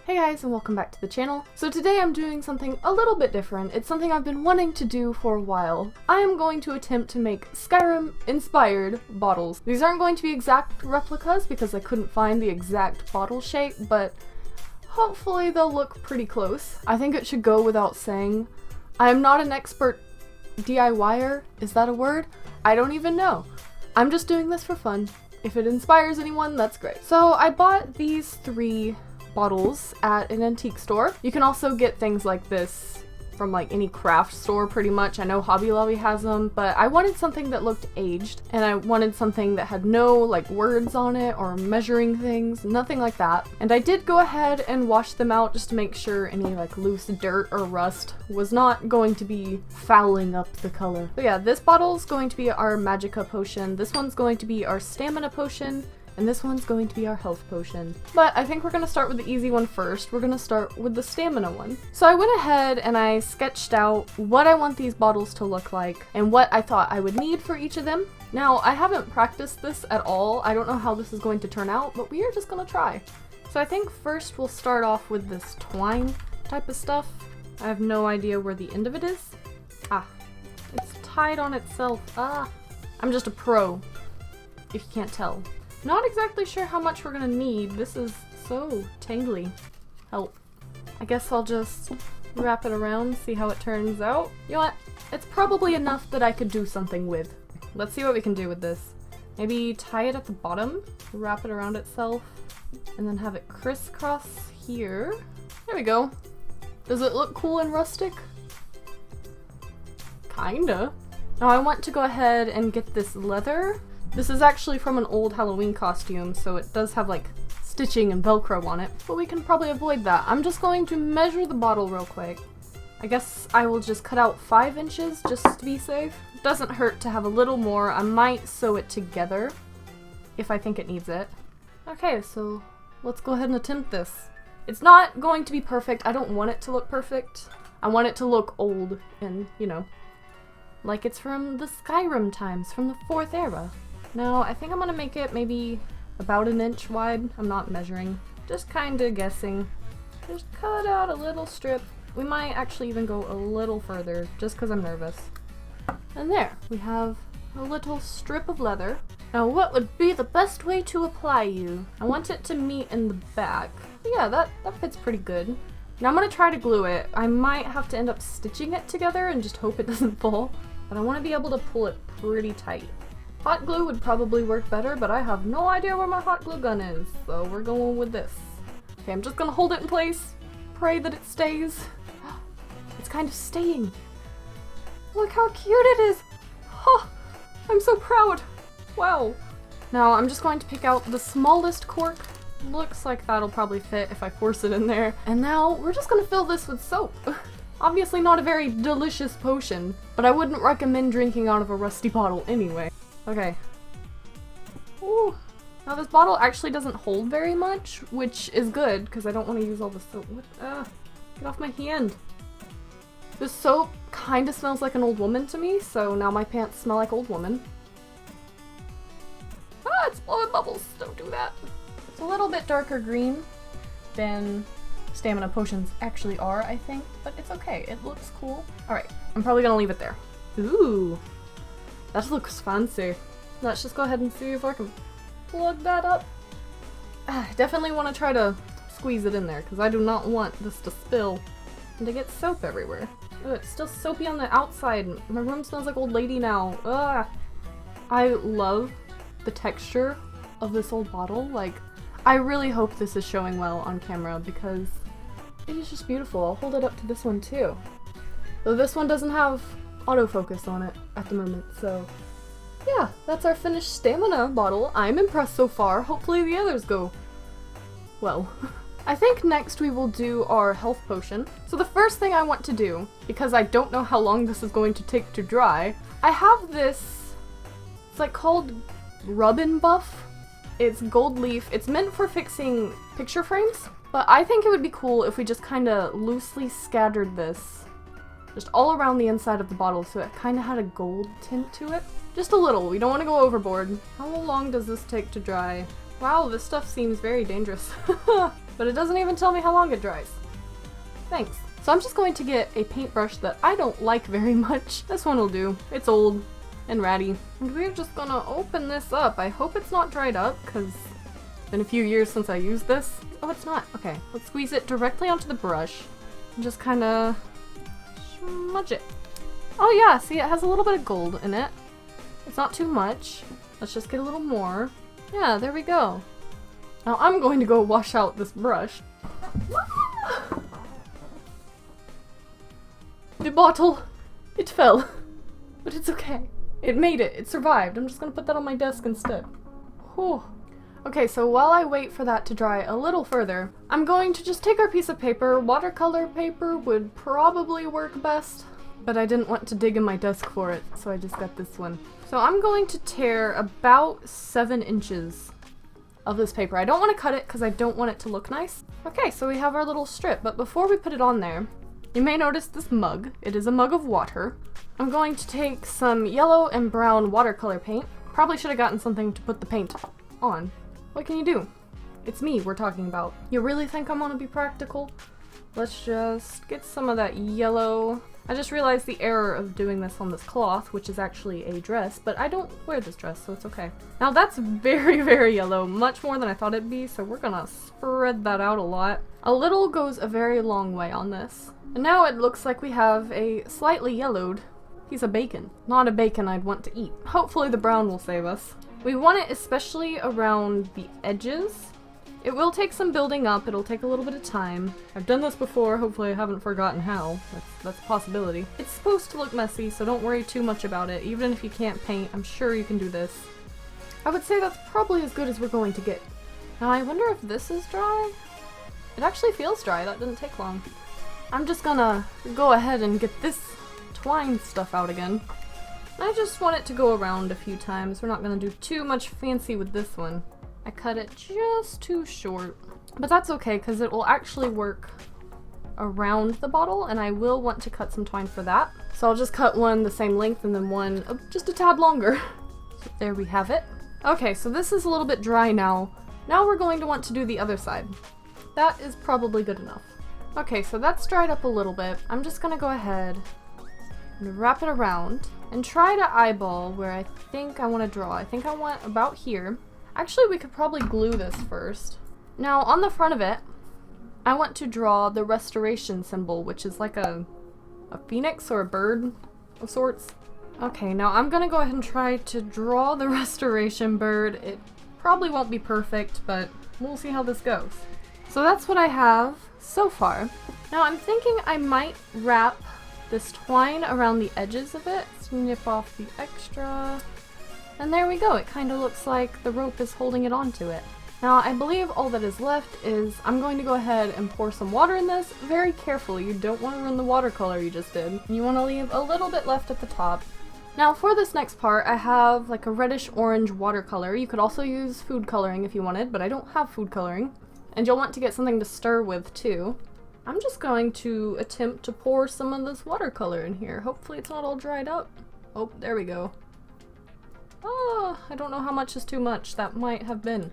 Hey guys, and welcome back to the channel. So today I'm doing something a little bit different. It's something I've been wanting to do for a while. I am going to attempt to make Skyrim-inspired bottles. These aren't going to be exact replicas because I couldn't find the exact bottle shape, but hopefully they'll look pretty close. I think it should go without saying, I am not an expert DIYer. Is that a word? I don't even know. I'm just doing this for fun. If it inspires anyone, that's great. So I bought these three bottles at an antique store. You can also get things like this from like any craft store pretty much. I know Hobby Lobby has them, but I wanted something that looked aged, and I wanted something that had no like words on it or measuring things, nothing like that. And I did go ahead and wash them out just to make sure any like loose dirt or rust was not going to be fouling up the color. So yeah, this bottle is going to be our Magica potion, this one's going to be our stamina potion, and this one's going to be our health potion. But I think we're gonna start with the easy one first. We're gonna start with the stamina one. So I went ahead and I sketched out what I want these bottles to look like and what I thought I would need for each of them. Now, I haven't practiced this at all. I don't know how this is going to turn out, but we are just gonna try. So I think first we'll start off with this twine type of stuff. I have no idea where the end of it is. Ah, it's tied on itself. Ah, I'm just a pro, if you can't tell. Not exactly sure how much we're gonna need. This is so tangly. Help. I guess I'll just wrap it around, see how it turns out. You know what? It's probably enough that I could do something with. Let's see what we can do with this. Maybe tie it at the bottom, wrap it around itself, and then have it crisscross here. There we go. Does it look cool and rustic? Kinda. Now I want to go ahead and get this leather. This is actually from an old Halloween costume, so it does have like stitching and Velcro on it, but we can probably avoid that. I'm just going to measure the bottle real quick. I guess I will just cut out 5 inches just to be safe. It doesn't hurt to have a little more. I might sew it together if I think it needs it. Okay, so let's go ahead and attempt this. It's not going to be perfect. I don't want it to look perfect. I want it to look old and, you know, like it's from the Skyrim times, from the 4th era. Now, I think I'm gonna make it maybe about 1 inch wide. I'm not measuring, just kinda guessing. Just cut out a little strip. We might actually even go a little further, just because I'm nervous. And there, we have a little strip of leather. Now, what would be the best way to apply you? I want it to meet in the back. Yeah, that fits pretty good. Now I'm gonna try to glue it. I might have to end up stitching it together and just hope it doesn't fall, but I want to be able to pull it pretty tight. Hot glue would probably work better, but I have no idea where my hot glue gun is, so we're going with this. Okay, I'm just gonna hold it in place, pray that it stays. It's kind of staying. Look how cute it is! Oh, I'm so proud! Wow. Now I'm just going to pick out the smallest cork. Looks like that'll probably fit if I force it in there. And now we're just gonna fill this with soap. Obviously not a very delicious potion, but I wouldn't recommend drinking out of a rusty bottle anyway. Okay. Ooh. Now this bottle actually doesn't hold very much, which is good because I don't want to use all the soap. Get off my hand. The soap kind of smells like an old woman to me, so now my pants smell like old woman. Ah, it's blowing bubbles. Don't do that. It's a little bit darker green than stamina potions actually are, I think, but it's okay. It looks cool. Alright, I'm probably gonna leave it there. Ooh. That looks fancy. Let's just go ahead and see if I can plug that up. Definitely want to try to squeeze it in there because I do not want this to spill and to get soap everywhere. Oh, it's still soapy on the outside. My room smells like old lady now. Ugh. I love the texture of this old bottle. Like, I really hope this is showing well on camera because it is just beautiful. I'll hold it up to this one too. Though this one doesn't have autofocus on it at the moment, so yeah, that's our finished stamina bottle. I'm impressed so far. Hopefully the others go well. I think next we will do our health potion. So the first thing I want to do, because I don't know how long this is going to take to dry, I have this, it's like called Rub and Buff. It's gold leaf. It's meant for fixing picture frames, but I think it would be cool if we just kind of loosely scattered this just all around the inside of the bottle so it kind of had a gold tint to it. Just a little. We don't want to go overboard. How long does this take to dry? Wow, this stuff seems very dangerous. But it doesn't even tell me how long it dries. Thanks. So I'm just going to get a paintbrush that I don't like very much. This one will do. It's old and ratty. And we're just gonna open this up. I hope it's not dried up, because it's been a few years since I used this. Oh, it's not. Okay, let's squeeze it directly onto the brush and just kind of smudge it. Oh yeah, see, it has a little bit of gold in it. It's not too much. Let's just get a little more. Yeah, there we go. Now I'm going to go wash out this brush. The bottle, it fell, but it's okay. It made it. It survived. I'm just gonna put that on my desk instead. Whew. Okay, so while I wait for that to dry a little further, I'm going to just take our piece of paper. Watercolor paper would probably work best, but I didn't want to dig in my desk for it, so I just got this one. So I'm going to tear about 7 inches of this paper. I don't want to cut it because I don't want it to look nice. Okay, so we have our little strip, but before we put it on there, you may notice this mug. It is a mug of water. I'm going to take some yellow and brown watercolor paint. Probably should have gotten something to put the paint on. What can you do? It's me we're talking about. You really think I'm gonna be practical? Let's just get some of that yellow. I just realized the error of doing this on this cloth, which is actually a dress, but I don't wear this dress, so it's okay. Now that's very, very yellow, much more than I thought it'd be, so we're gonna spread that out a lot. A little goes a very long way on this. And now it looks like we have a slightly yellowed piece of bacon. Not a bacon I'd want to eat. Hopefully the brown will save us. We want it especially around the edges. It will take some building up, it'll take a little bit of time. I've done this before, hopefully I haven't forgotten how. That's a possibility. It's supposed to look messy, so don't worry too much about it. Even if you can't paint, I'm sure you can do this. I would say that's probably as good as we're going to get. Now I wonder if this is dry? It actually feels dry, that didn't take long. I'm just gonna go ahead and get this twine stuff out again. I just want it to go around a few times. We're not gonna do too much fancy with this one. I cut it just too short, but that's okay because it will actually work around the bottle, and I will want to cut some twine for that. So I'll just cut one the same length and then one just a tad longer. So there we have it. Okay, so this is a little bit dry now. Now we're going to want to do the other side. That is probably good enough. Okay, so that's dried up a little bit. I'm just gonna go ahead and wrap it around and try to eyeball where I think I want to draw. I think I want about here. Actually, we could probably glue this first. Now, on the front of it, I want to draw the restoration symbol, which is like a phoenix or a bird of sorts. Okay, now I'm gonna go ahead and try to draw the restoration bird. It probably won't be perfect, but we'll see how this goes. So that's what I have so far. Now I'm thinking I might wrap this twine around the edges of it, snip off the extra, and there we go. It kind of looks like the rope is holding it onto it. Now I believe all that is left is I'm going to go ahead and pour some water in this very carefully. You don't want to ruin the watercolor you just did. You want to leave a little bit left at the top. Now for this next part, I have like a reddish orange watercolor. You could also use food coloring if you wanted, but I don't have food coloring. And you'll want to get something to stir with too. I'm just going to attempt to pour some of this watercolor in here. Hopefully it's not all dried up. Oh, there we go. Oh, I don't know how much is too much. That might have been.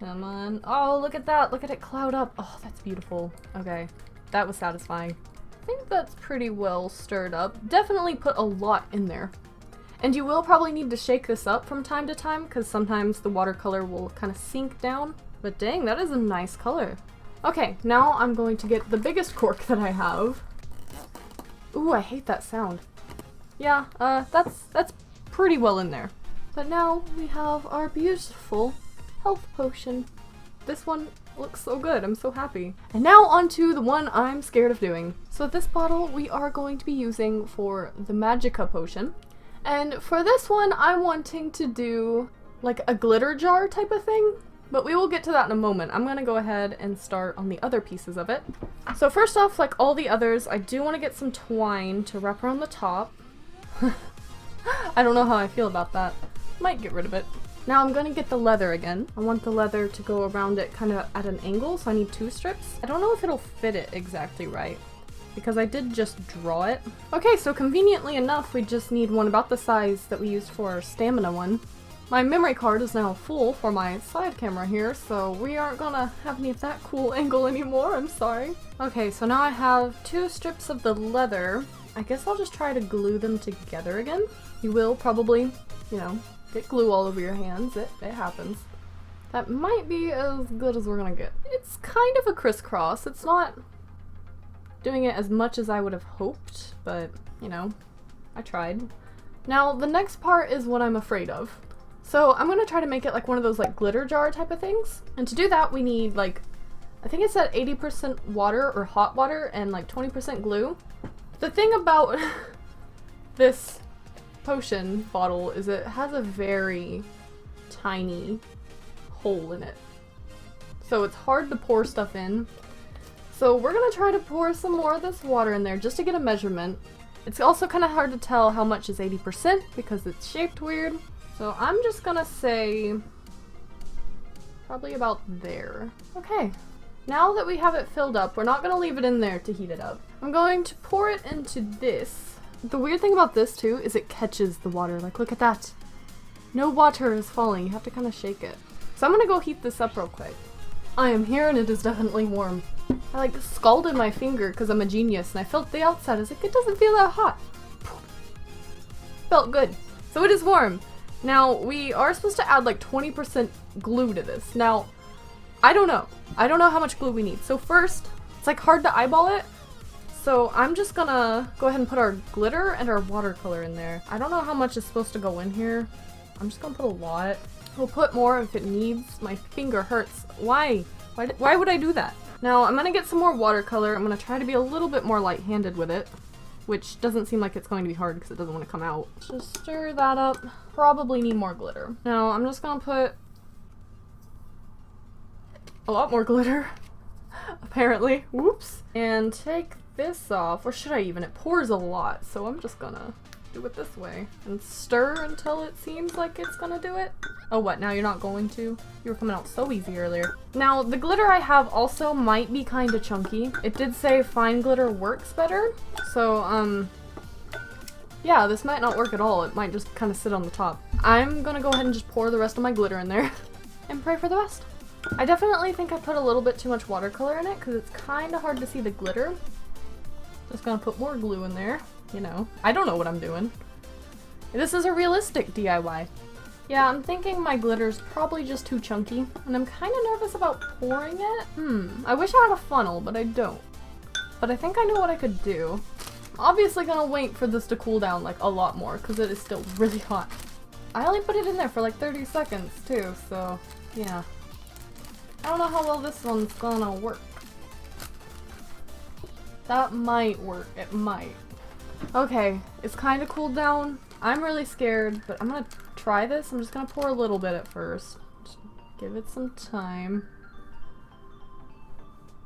Come on. Oh, look at that. Look at it cloud up. Oh, that's beautiful. Okay, that was satisfying. I think that's pretty well stirred up. Definitely put a lot in there. And you will probably need to shake this up from time to time because sometimes the watercolor will kind of sink down. But dang, that is a nice color. Okay, now I'm going to get the biggest cork that I have. Ooh, I hate that sound. Yeah, that's pretty well in there. But now we have our beautiful health potion. This one looks so good, I'm so happy. And now onto the one I'm scared of doing. So this bottle we are going to be using for the Magica potion. And for this one, I'm wanting to do like a glitter jar type of thing, but we will get to that in a moment. I'm gonna go ahead and start on the other pieces of it. So first off, like all the others, I do want to get some twine to wrap around the top. I don't know how I feel about that. Might get rid of it. Now I'm gonna get the leather again. I want the leather to go around it kind of at an angle, so I need 2 strips. I don't know if it'll fit it exactly right, because I did just draw it. Okay, so conveniently enough, we just need one about the size that we used for our stamina one. My memory card is now full for my side camera here, so we aren't gonna have any of that cool angle anymore, I'm sorry. Okay, so now I have 2 strips of the leather. I guess I'll just try to glue them together again. You will probably, you know, get glue all over your hands. It happens. That might be as good as we're gonna get. It's kind of a crisscross. It's not doing it as much as I would have hoped, but, you know, I tried. Now, the next part is what I'm afraid of. So I'm gonna try to make it like one of those like glitter jar type of things. And to do that, we need like, I think it's at 80% water or hot water and like 20% glue. The thing about this potion bottle is it has a very tiny hole in it. So it's hard to pour stuff in. So we're gonna try to pour some more of this water in there just to get a measurement. It's also kind of hard to tell how much is 80% because it's shaped weird. So I'm just gonna say probably about there. Okay, now that we have it filled up, we're not gonna leave it in there to heat it up. I'm going to pour it into this. The weird thing about this too is it catches the water. Like, look at that. No water is falling. You have to kind of shake it. So I'm gonna go heat this up real quick. I am here and it is definitely warm. I like scalded my finger because I'm a genius and I felt the outside. I was like, it doesn't feel that hot. Felt good. So it is warm. Now we are supposed to add like 20% glue to this. Now, I don't know. I don't know how much glue we need. So first, it's like hard to eyeball it. So I'm just gonna go ahead and put our glitter and our watercolor in there. I don't know how much is supposed to go in here. I'm just gonna put a lot. We'll put more if it needs. My finger hurts. Why? Why would I do that? Now I'm gonna get some more watercolor. I'm gonna try to be a little bit more light-handed with it, which doesn't seem like it's going to be hard because it doesn't want to come out. Just stir that up. Probably need more glitter. Now I'm just gonna put a lot more glitter, apparently. Whoops. And take this off, or should I even? It pours a lot, so I'm just gonna do it this way and stir until it seems like it's gonna do it. Oh, what? Now you're not going to? You were coming out so easy earlier. Now, the glitter I have also might be kind of chunky. It did say fine glitter works better, so, yeah, this might not work at all. It might just kind of sit on the top. I'm gonna go ahead and just pour the rest of my glitter in there and pray for the best. I definitely think I put a little bit too much watercolor in it because it's kind of hard to see the glitter. Just gonna put more glue in there, you know. I don't know what I'm doing. This is a realistic DIY. Yeah, I'm thinking my glitter's probably just too chunky, and I'm kind of nervous about pouring it. I wish I had a funnel, but I don't. But I think I know what I could do. I'm obviously gonna wait for this to cool down like a lot more, because it is still really hot. I only put it in there for like 30 seconds too, so yeah. I don't know how well this one's gonna work. That might work. It might. Okay, it's kind of cooled down. I'm really scared, but I'm gonna try this. I'm just gonna pour a little bit at first. Just give it some time.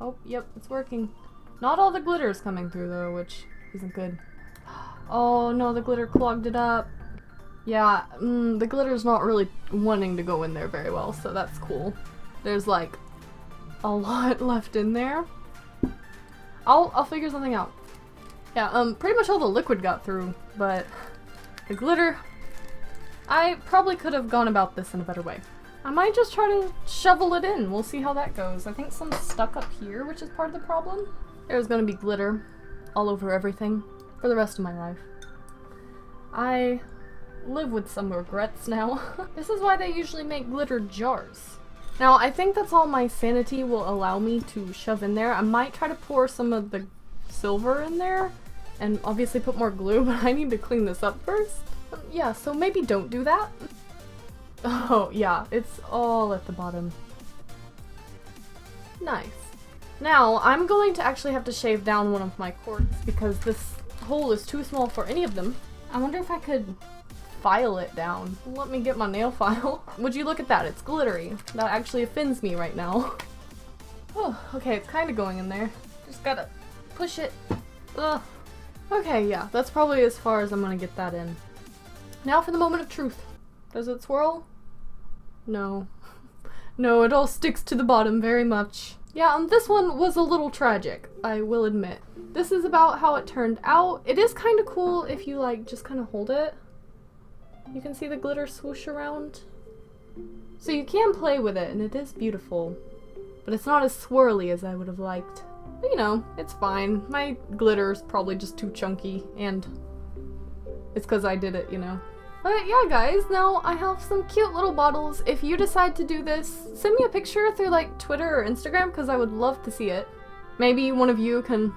Oh, yep, it's working. Not all the glitter is coming through though, which isn't good. Oh no, the glitter clogged it up. Yeah, the glitter's not really wanting to go in there very well, so that's cool. There's like a lot left in there. I'll figure something out. Yeah, pretty much all the liquid got through, but the glitter, I probably could have gone about this in a better way. I might just try to shovel it in. We'll see how that goes. I think some stuck up here, which is part of the problem. There's gonna be glitter all over everything for the rest of my life. I live with some regrets now. This is why they usually make glitter jars. Now, I think that's all my sanity will allow me to shove in there. I might try to pour some of the silver in there and obviously put more glue, but I need to clean this up first. Yeah, so maybe don't do that. Oh, yeah, it's all at the bottom. Nice. Now, I'm going to actually have to shave down one of my corks because this hole is too small for any of them. I wonder if I could file it down. Let me get my nail file. Would you look at that? It's glittery. That actually offends me right now. Oh, okay, it's kind of going in there. Just gotta push it. Ugh. Okay, yeah, that's probably as far as I'm gonna get that in. Now for the moment of truth. Does it swirl? No. No, it all sticks to the bottom very much. Yeah, this one was a little tragic, I will admit. This is about how it turned out. It is kind of cool if you like just kind of hold it. You can see the glitter swoosh around. So you can play with it, and it is beautiful. But it's not as swirly as I would have liked. But you know, it's fine. My glitter is probably just too chunky, and it's because I did it, you know. But yeah, guys, now I have some cute little bottles. If you decide to do this, send me a picture through like Twitter or Instagram, because I would love to see it. Maybe one of you can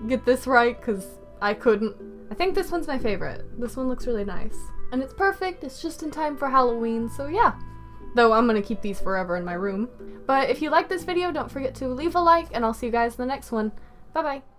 get this right, because I couldn't. I think this one's my favorite. This one looks really nice. And it's perfect, it's just in time for Halloween, so yeah. Though I'm gonna keep these forever in my room. But if you like this video, don't forget to leave a like, and I'll see you guys in the next one. Bye bye.